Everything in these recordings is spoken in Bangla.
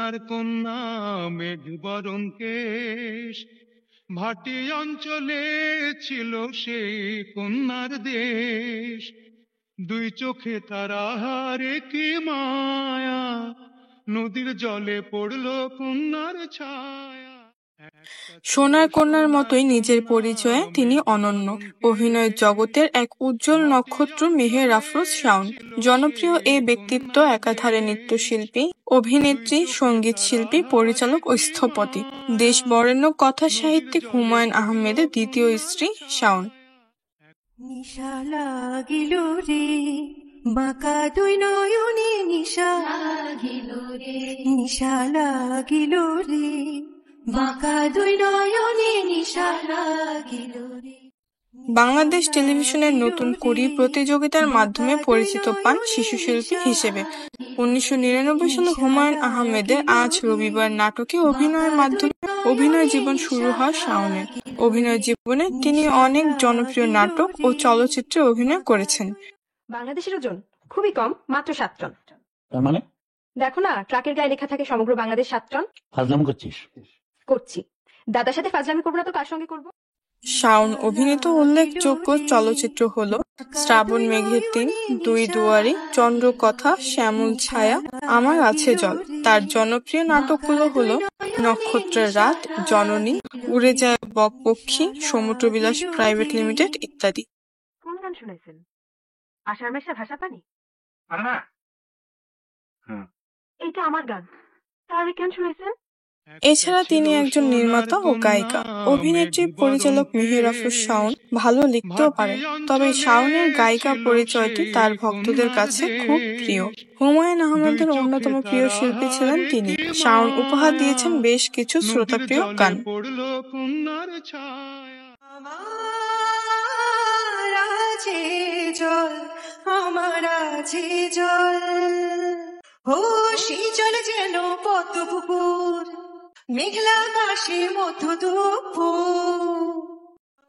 সোনার কন্যা মেঘ বরণ কেশ, ভাটি অঞ্চলে ছিল সেই কন্যার দেশ। দুই চোখে তারা হারে কি মায়া, নদীর জলে পড়লো কন্যার ছায়া। সোনার কন্যার মতোই নিজের পরিচয়ে তিনি অনন্য। অভিনয় জগতের এক উজ্জ্বল নক্ষত্র মেহের আফরোজ শাওন। জনপ্রিয় এই ব্যক্তিত্ব একাধারে নৃত্যশিল্পী, অভিনেত্রী, সঙ্গীত শিল্পী, পরিচালক ও স্থপতি। দেশ বরেণ্য কথা সাহিত্যিক হুমায়ুন আহমেদের দ্বিতীয় স্ত্রী শাওন। নিশা লাগিল রে বাঁকা দুই নয়নে, নিশা লাগিল রে, নিশা লাগিল রে বাঁকা দুই নয়নে, নিশা লাগিল রে। বাংলাদেশ টেলিভিশনের নতুন কুড়ি প্রতিযোগিতার মাধ্যমে পরিচিত পান শিশু শিল্পী হিসেবে। 1999 সালে হুমায়ুন আহমেদের আজ রবিবার নাটকে অভিনয়ের মাধ্যমে অভিনয় জীবন শুরু হয় শাওনের। অভিনয় জীবনে তিনি অনেক জনপ্রিয় নাটক ও চলচ্চিত্রে অভিনয় করেছেন। বাংলাদেশের ওজন খুবই কম, মাত্র 7 টন। তার মানে দেখো না, ট্রাকের গায়ে লেখা থাকে সমগ্র বাংলাদেশ 7 টন। ফাজলাম করছিস? করছি। দাদার সাথে ফাজলামি করবো না তো কার সঙ্গে করবো? শাওন অভিনীত উল্লেখযোগ্য চলচ্চিত্র হলো শ্রাবণ মেঘের 3, দুই দুয়ারি, চন্দ্রকথা, শ্যামল ছায়া, আমার আছে জল। তার জনপ্রিয় নাটকগুলো হলো নক্ষত্রের রাত, জননী, উড়ে যায় বকপক্ষী, সমুদ্রবিলাস প্রাইভেট লিমিটেড ইত্যাদি। কোন গান শুনেছেন? আষাঢ় মাসে ভাষা পানি? এইটা আমার গান, তাহলে কেন শুনেছেন? এছাড়া তিনি একজন নির্মাতা ও গায়িকা। অভিনেত্রী, পরিচালক মেহের আফরোজ শাওন ভালো লিখতেও পারেন, তবে শাওনের গায়িকা পরিচয়টি তার ভক্তদের কাছে খুব প্রিয়। হুমায়ুন আহমেদের অন্যতম প্রিয় শিল্পী ছিলেন তিনি। শাওন উপহার দিয়েছেন বেশ কিছু শ্রোতাপ্রিয় গান। আমার আছে জল, আমার আছে জল, ও সেই জল যেন পদ্ম পুকুর, মেঘলা আকাশের মতো দুপুর।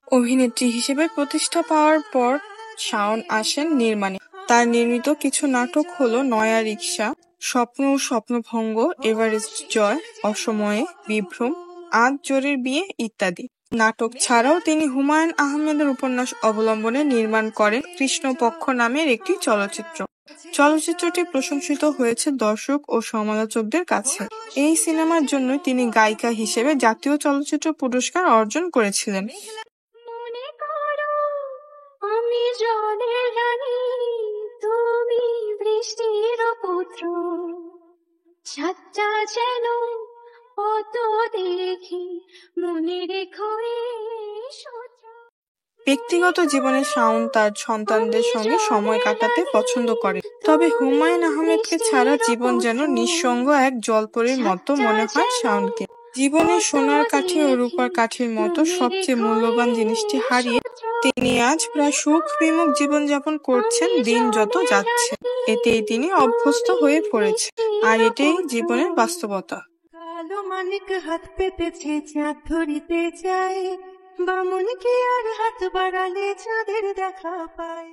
অভিনেত্রী হিসেবে প্রতিষ্ঠা পাওয়ার পর শাওন আসেন নির্মাণে। তার নির্মিত কিছু নাটক হলো নয়া রিকশা, স্বপ্ন ও স্বপ্নভঙ্গ, এভারেস্ট জয়, অসময়ে, বিভ্রম, আজ জোরের বিয়ে ইত্যাদি। নাটক ছাড়াও তিনি হুমায়ুন আহমেদের উপন্যাস অবলম্বনে নির্মাণ করেন কৃষ্ণপক্ষ নামের একটি চলচ্চিত্র। চলচ্চিত্রটি প্রশংসিত হয়েছে দর্শক ও সমালোচকদের কাছে। এই সিনেমার জন্য তিনি গায়িকা হিসেবে জাতীয় চলচ্চিত্র পুরস্কার অর্জন করেছিলেন। মনে করো আমি জলের রানী, তুমি বৃষ্টির পুত্র, ছাত্রা যেন কত দেখি, মনে রেখো ব্যক্তিগত জীবনে শাওন তার সন্তানদের সঙ্গে সময় কাটাতে পছন্দ করে, তবে হুমায়ুন আহমেদকে ছাড়া জীবন যেন নিঃসঙ্গ এক জলপরীর মতো মনে হয় শাওনকে। জীবনে সোনার কাঠি ও রূপার কাঠির মতো সবচেয়ে মূল্যবান জিনিসটি হারিয়ে তিনি আজ প্রায় সুখ বিমুখ জীবনযাপন করছেন। দিন যত যাচ্ছে এতেই তিনি অভ্যস্ত হয়ে পড়েছেন, আর এটাই জীবনের বাস্তবতা। কালো মানিক হাত পেতেছে চাঁদ ধরিতে চায়, বামুন কি আর হাত বাড়ালে চাঁদের দেখা পায়।